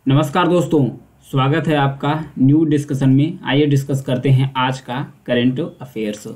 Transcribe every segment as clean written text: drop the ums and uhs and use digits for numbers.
नमस्कार दोस्तों, स्वागत है आपका न्यू डिस्कशन में। आइए डिस्कस करते हैं आज का करंट अफेयर्स।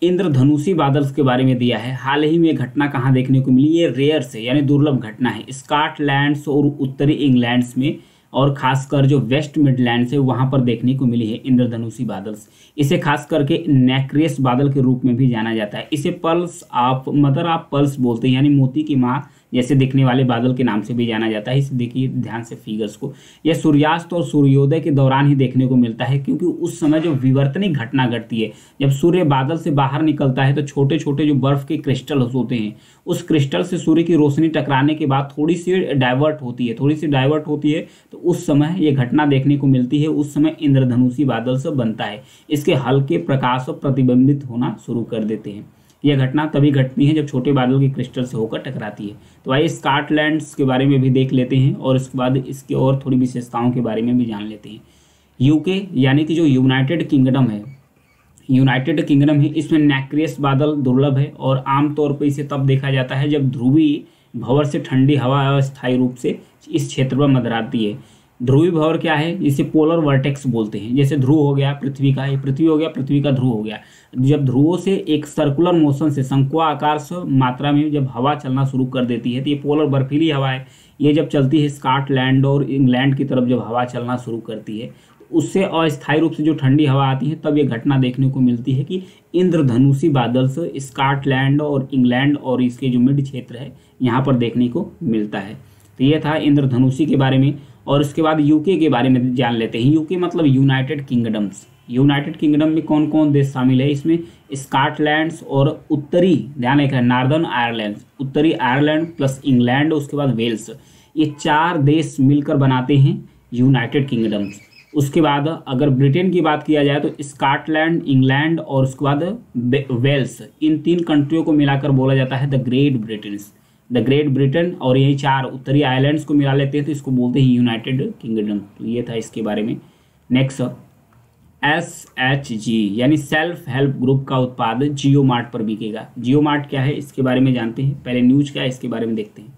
इंद्रधनुषी बादल के बारे में दिया है। हाल ही में घटना कहाँ देखने को मिली? ये रेयर से यानी दुर्लभ घटना है स्कॉटलैंड और उत्तरी इंग्लैंड में, और खासकर जो वेस्ट मिडलैंड्स है वहाँ पर देखने को मिली है इंद्रधनुषी बादल। इसे खास करके नेक्रियस बादल के रूप में भी जाना जाता है। इसे pearls of mother of pearls बोलते हैं, यानी मोती की माँ जैसे दिखने वाले बादल के नाम से भी जाना जाता है। इसे देखिए ध्यान से फिगर्स को। यह सूर्यास्त और सूर्योदय के दौरान ही देखने को मिलता है, क्योंकि उस समय जो विवर्तनिक घटना घटती है, जब सूर्य बादल से बाहर निकलता है तो छोटे छोटे जो बर्फ के क्रिस्टल होते हैं, उस क्रिस्टल से सूर्य की रोशनी टकराने के बाद थोड़ी सी डाइवर्ट होती है तो उस समय ये घटना देखने को मिलती है। उस समय इंद्रधनुषी बादल से बनता है। इसके हल्के प्रकाश प्रतिबिंबित होना शुरू कर देते हैं। यह घटना तभी घटती है जब छोटे बादल के क्रिस्टल से होकर टकराती है। तो आइए स्कॉटलैंड के बारे में भी देख लेते हैं और इसके बाद इसकी और थोड़ी विशेषताओं के बारे में भी जान लेते हैं। यूके यानी कि जो यूनाइटेड किंगडम है, इसमें नेक्रियस बादल दुर्लभ है और आमतौर पर इसे तब देखा जाता है जब ध्रुवीय भंवर से ठंडी हवा अस्थायी रूप से इस क्षेत्र पर मंडराती है। ध्रुवीय भंवर क्या है? इसे पोलर वर्टेक्स बोलते हैं। जैसे ध्रुव हो गया पृथ्वी का, ये पृथ्वी हो गया, पृथ्वी का ध्रुव हो गया। जब ध्रुवों से एक सर्कुलर मोशन से शंक्वाकार मात्रा में जब हवा चलना शुरू कर देती है तो ये पोलर बर्फीली हवा है। ये जब चलती है स्कॉटलैंड और इंग्लैंड की तरफ, जब हवा चलना शुरू करती है तो उससे अस्थायी रूप से जो ठंडी हवा आती है, तब ये घटना देखने को मिलती है कि इंद्रधनुषी बादल से स्कॉटलैंड और इंग्लैंड और इसके जो मिड क्षेत्र है यहाँ पर देखने को मिलता है। तो ये था इंद्रधनुषी के बारे में। और इसके बाद यूके के बारे में जान लेते हैं। यूके मतलब यूनाइटेड किंगडम्स। यूनाइटेड किंगडम में कौन कौन देश शामिल है? इसमें स्कॉटलैंड और उत्तरी, ध्यान रखना, नॉर्दर्न आयरलैंड, उत्तरी आयरलैंड प्लस इंग्लैंड, उसके बाद वेल्स, ये 4 देश मिलकर बनाते हैं यूनाइटेड किंगडम्स। उसके बाद अगर ब्रिटेन की बात किया जाए तो स्कॉटलैंड, इंग्लैंड और उसके बाद वेल्स, इन 3 कंट्रियों को मिलाकर बोला जाता है द ग्रेट ब्रिटेन। और यही 4 उत्तरी आइलैंड्स को मिला लेते हैं तो इसको बोलते हैं यूनाइटेड किंगडम। तो ये था इसके बारे में। नेक्स्ट, SHG यानी सेल्फ हेल्प ग्रुप का उत्पाद जियो मार्ट पर बिकेगा। जियो मार्ट क्या है इसके बारे में जानते हैं। पहले न्यूज क्या है इसके बारे में देखते हैं।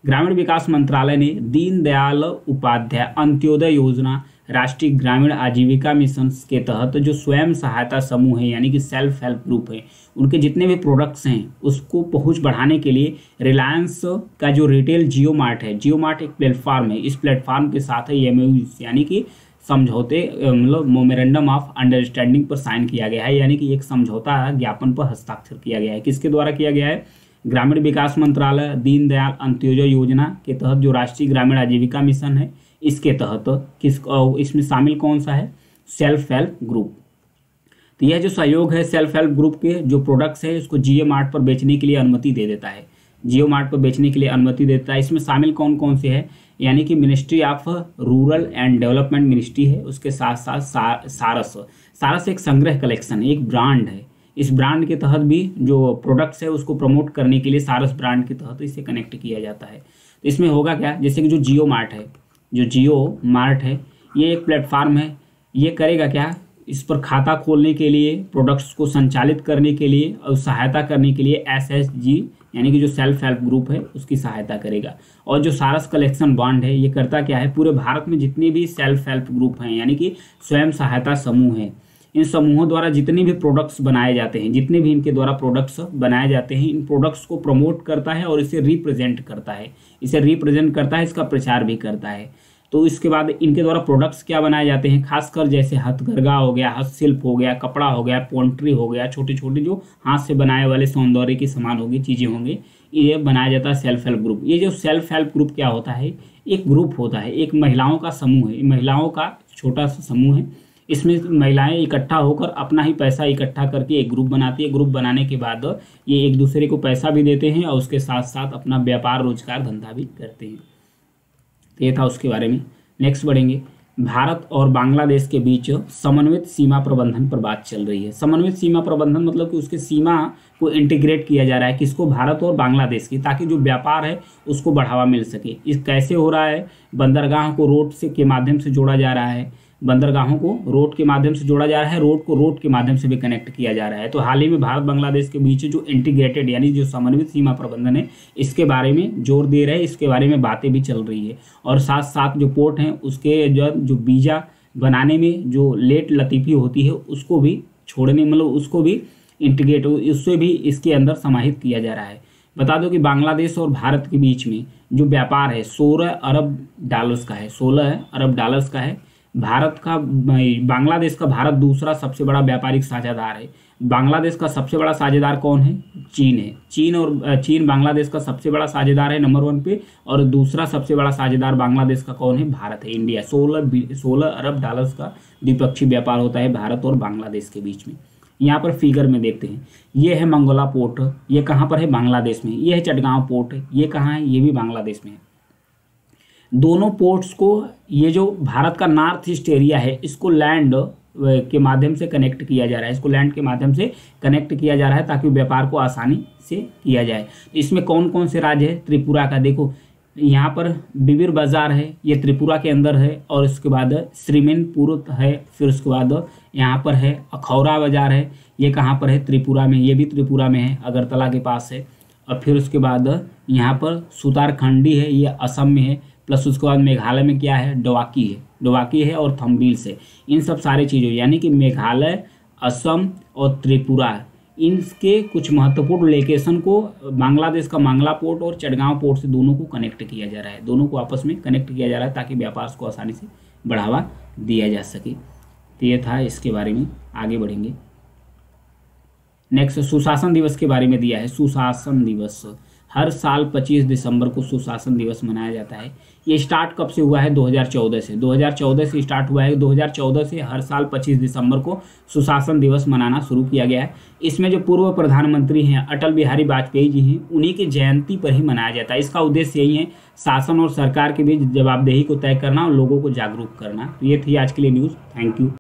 ग्रामीण विकास मंत्रालय ने दीनदयाल उपाध्याय अंत्योदय योजना राष्ट्रीय ग्रामीण आजीविका मिशन के तहत जो स्वयं सहायता समूह है यानी कि सेल्फ हेल्प ग्रुप है, उनके जितने भी प्रोडक्ट्स हैं उसको पहुंच बढ़ाने के लिए रिलायंस का जो रिटेल जियो मार्ट है, जियो मार्ट एक प्लेटफॉर्म है। इस प्लेटफॉर्म के साथ है MOU यानी कि समझौते, मतलब मोमेरेंडम ऑफ अंडरस्टैंडिंग पर साइन किया गया है, यानी कि एक समझौता ज्ञापन पर हस्ताक्षर किया गया है। किसके द्वारा किया गया है? ग्रामीण विकास मंत्रालय दीनदयाल अंत्योदय योजना के तहत जो राष्ट्रीय ग्रामीण आजीविका मिशन है, इसके तहत इसमें शामिल कौन सा है? Self help group. तो यह जो सहयोग है सेल्फ हेल्प ग्रुप के जो प्रोडक्ट्स है उसको जियो मार्ट पर बेचने के लिए अनुमति दे देता है। जियो मार्ट पर बेचने के लिए अनुमति देता है। इसमें शामिल कौन कौन से है? यानी कि ministry of rural and development ministry है, उसके साथ साथ सारस एक संग्रह कलेक्शन है, एक ब्रांड है। इस ब्रांड के तहत भी जो प्रोडक्ट्स है उसको प्रमोट करने के लिए सारस ब्रांड के तहत इसे कनेक्ट किया जाता है। तो इसमें होगा क्या? जैसे कि जो जियो मार्ट है ये एक प्लेटफार्म है। ये करेगा क्या? इस पर खाता खोलने के लिए, प्रोडक्ट्स को संचालित करने के लिए और सहायता करने के लिए SHG यानी कि जो सेल्फ हेल्प ग्रुप है उसकी सहायता करेगा। और जो सारस कलेक्शन बॉन्ड है ये करता क्या है? पूरे भारत में जितने भी सेल्फ हेल्प ग्रुप हैं यानी कि स्वयं सहायता समूह हैं, इन समूहों द्वारा जितने भी प्रोडक्ट्स बनाए जाते हैं, जितने भी इनके द्वारा प्रोडक्ट्स बनाए जाते हैं, इन प्रोडक्ट्स को प्रमोट करता है और इसे रिप्रेजेंट करता है, इसका प्रचार भी करता है। तो इसके बाद इनके द्वारा प्रोडक्ट्स क्या बनाए जाते हैं? खासकर जैसे हथकरघा हो गया, हस्तशिल्प हो गया, कपड़ा हो गया, पोल्ट्री हो गया, छोटे छोटे जो हाथ से बनाए वाले सौंदर्य के सामान होंगे, चीज़ें होंगी, ये बनाया जाता है सेल्फ हेल्प ग्रुप। ये जो सेल्फ हेल्प ग्रुप क्या होता है? एक ग्रुप होता है, एक महिलाओं का समूह है, महिलाओं का छोटा सा समूह है। इसमें महिलाएं इकट्ठा होकर अपना ही पैसा इकट्ठा करके एक ग्रुप बनाती है। ग्रुप बनाने के बाद ये एक दूसरे को पैसा भी देते हैं और उसके साथ साथ अपना व्यापार रोजगार धंधा भी करते हैं। तो ये था उसके बारे में। नेक्स्ट बढ़ेंगे। भारत और बांग्लादेश के बीच समन्वित सीमा प्रबंधन पर बात चल रही है। समन्वित सीमा प्रबंधन मतलब कि उसके सीमा को इंटीग्रेट किया जा रहा है, किसको? भारत और बांग्लादेश की, ताकि जो व्यापार है उसको बढ़ावा मिल सके। इस कैसे हो रहा है? बंदरगाह को रोड से के माध्यम से जोड़ा जा रहा है, बंदरगाहों को रोड के माध्यम से जोड़ा जा रहा है, रोड को रोड के माध्यम से भी कनेक्ट किया जा रहा है। तो हाल ही में भारत बांग्लादेश के बीच जो इंटीग्रेटेड यानी जो समन्वित सीमा प्रबंधन है, इसके बारे में जोर दे रहे हैं, इसके बारे में बातें भी चल रही है। और साथ साथ जो पोर्ट हैं उसके जो वीज़ा बनाने में जो लेट लतीफ़ी होती है उसको भी छोड़ने, मतलब उसको भी इंटीग्रेट, उससे भी इसके अंदर समाहित किया जा रहा है। बता दो कि बांग्लादेश और भारत के बीच में जो व्यापार है 16 अरब डॉलर्स का है, 16 अरब डॉलर्स का है। बांग्लादेश का भारत दूसरा सबसे बड़ा व्यापारिक साझेदार है। बांग्लादेश का सबसे बड़ा साझेदार कौन है? चीन है। चीन बांग्लादेश का सबसे बड़ा साझेदार है नंबर 1 पे, और दूसरा सबसे बड़ा साझेदार बांग्लादेश का कौन है? भारत है, इंडिया। 16 अरब डॉलर्स का द्विपक्षीय व्यापार होता है भारत और बांग्लादेश के बीच में। यहाँ पर फिगर में देखते हैं, ये है मंगोला पोर्ट, ये कहाँ पर है? बांग्लादेश में। ये है चटगांव पोर्ट, ये कहाँ है? ये भी बांग्लादेश में है। दोनों पोर्ट्स को, ये जो भारत का नॉर्थ ईस्ट एरिया है, इसको लैंड के माध्यम से कनेक्ट किया जा रहा है, इसको लैंड के माध्यम से कनेक्ट किया जा रहा है ताकि व्यापार को आसानी से किया जाए। इसमें कौन कौन से राज्य है? त्रिपुरा का, देखो यहाँ पर बिबिर बाजार है, ये त्रिपुरा के अंदर है, और उसके बाद श्रीमेनपुर है, फिर उसके बाद यहाँ पर है अखौरा बाजार है, ये कहाँ पर है? त्रिपुरा में, ये भी त्रिपुरा में है, अगरतला के पास है। और फिर उसके बाद यहाँ पर सुतारखंडी है, ये असम में है, प्लस उसके बाद मेघालय में क्या है? डोवाकी है और थम्बील से। इन सब सारे चीज़ों यानी कि मेघालय, असम और त्रिपुरा, इनके कुछ महत्वपूर्ण लोकेशन को बांग्लादेश का मंगला पोर्ट और चटगांव पोर्ट से दोनों को कनेक्ट किया जा रहा है, दोनों को आपस में कनेक्ट किया जा रहा है ताकि व्यापार को आसानी से बढ़ावा दिया जा सके। तो ये था इसके बारे में, आगे बढ़ेंगे। नेक्स्ट सुशासन दिवस के बारे में दिया है। सुशासन दिवस हर साल 25 दिसंबर को सुशासन दिवस मनाया जाता है। ये स्टार्ट कब से हुआ है? 2014 से। 2014 से स्टार्ट हुआ है। 2014 से हर साल 25 दिसंबर को सुशासन दिवस मनाना शुरू किया गया है। इसमें जो पूर्व प्रधानमंत्री हैं अटल बिहारी वाजपेयी जी हैं, उन्हीं की जयंती पर ही मनाया जाता है। इसका उद्देश्य यही है, शासन और सरकार के बीच जवाबदेही को तय करना और लोगों को जागरूक करना। तो ये थी आज के लिए न्यूज़। Thank you.